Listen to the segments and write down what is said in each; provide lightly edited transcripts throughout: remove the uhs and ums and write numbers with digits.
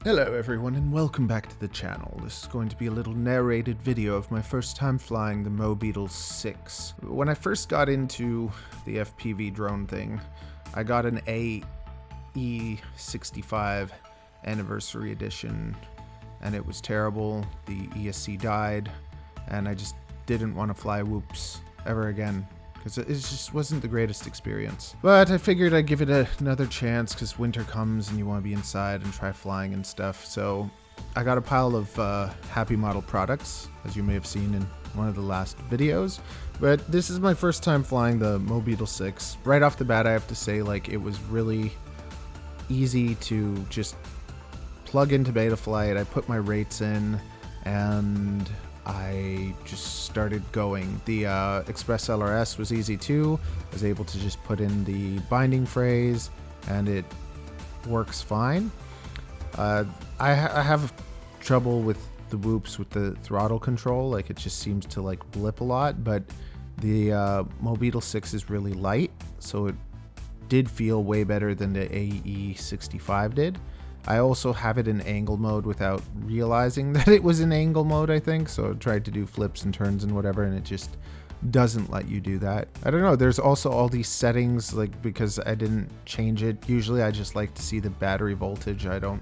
Hello everyone and welcome back to the channel. This is going to be a little narrated video of my first time flying the MOBEETLE6. When I first got into the FPV drone thing, I got an AE65 anniversary edition and it was terrible. The ESC died and I just didn't want to fly whoops ever again, because it just wasn't the greatest experience. But I figured I'd give it another chance because winter comes and you want to be inside and try flying and stuff. So I got a pile of Happymodel products, as you may have seen in one of the last videos. But this is my first time flying the MOBEETLE6. Right off the bat, I have to say, like, it was really easy to just plug into Betaflight. I put my rates in and I just started going. The Express ELRS was easy too. I was able to just put in the binding phrase and it works fine. I have trouble with the whoops with the throttle control. Like, it just seems to like blip a lot, but the MOBEETLE6 is really light, so it did feel way better than the AE65 did. I also have it in angle mode without realizing that it was in angle mode, I think. So I tried to do flips and turns and whatever, and it just doesn't let you do that. I don't know. There's also all these settings, like, because I didn't change it. Usually I just like to see the battery voltage. I don't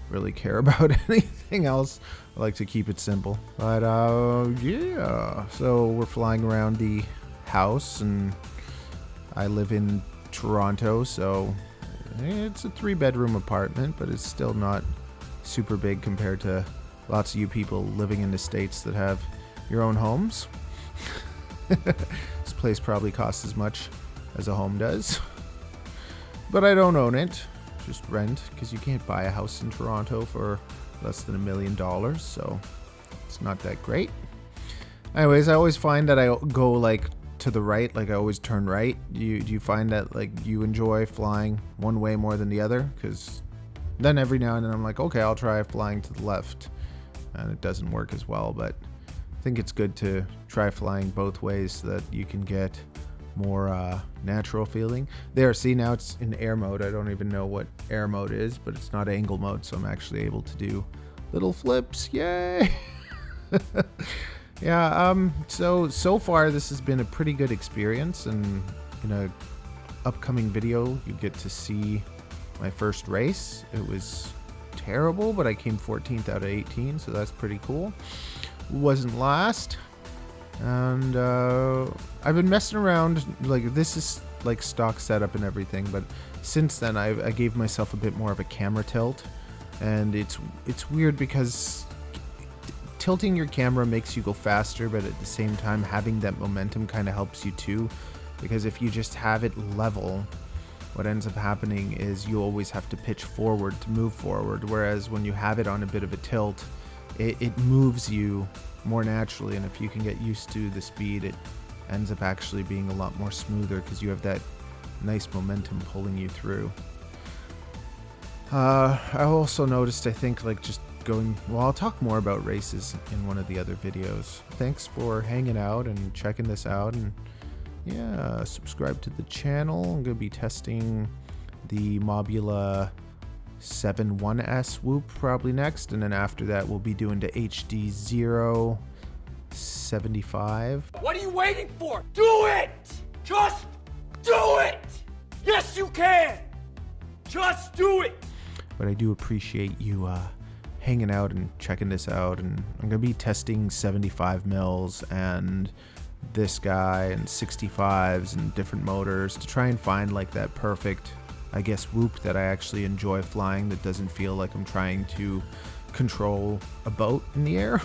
really care about anything else. I like to keep it simple. But yeah, so we're flying around the house, and I live in Toronto, so it's a 3-bedroom apartment, but it's still not super big compared to lots of you people living in the States that have your own homes. This place probably costs as much as a home does. But I don't own it, just rent, because you can't buy a house in Toronto for less than $1 million, so it's not that great. Anyways, I always find that I go like to the right, like I always turn right. Do you find that like you enjoy flying one way more than the other? Because then every now and then I'm like, okay, I'll try flying to the left, and it doesn't work as well. But I think it's good to try flying both ways so that you can get more natural feeling. There, see, now it's in air mode. I don't even know what air mode is, but it's not angle mode, so I'm actually able to do little flips. Yay! Yeah, so far this has been a pretty good experience, and in a upcoming video you get to see my first race. It was terrible, but I came 14th out of 18, so that's pretty cool. Wasn't last, and I've been messing around. Like, this is like stock setup and everything, but since then I gave myself a bit more of a camera tilt, and it's weird because tilting your camera makes you go faster, but at the same time having that momentum kind of helps you too, because if you just have it level, what ends up happening is you always have to pitch forward to move forward, whereas when you have it on a bit of a tilt, it moves you more naturally, and if you can get used to the speed, it ends up actually being a lot more smoother because you have that nice momentum pulling you through. I also noticed, I think, like, just going, well, I'll talk more about races in one of the other videos. Thanks for hanging out and checking this out, and yeah, subscribe to the channel. I'm gonna be testing the MOBEETLE 7.1S whoop probably next, and then after that we'll be doing the HD 075. What are you waiting for? Do it! Just do it! Yes, you can! Just do it! But I do appreciate you hanging out and checking this out, and I'm gonna be testing 75 mils and this guy and 65s and different motors to try and find like that perfect, I guess, whoop that I actually enjoy flying, that doesn't feel like I'm trying to control a boat in the air.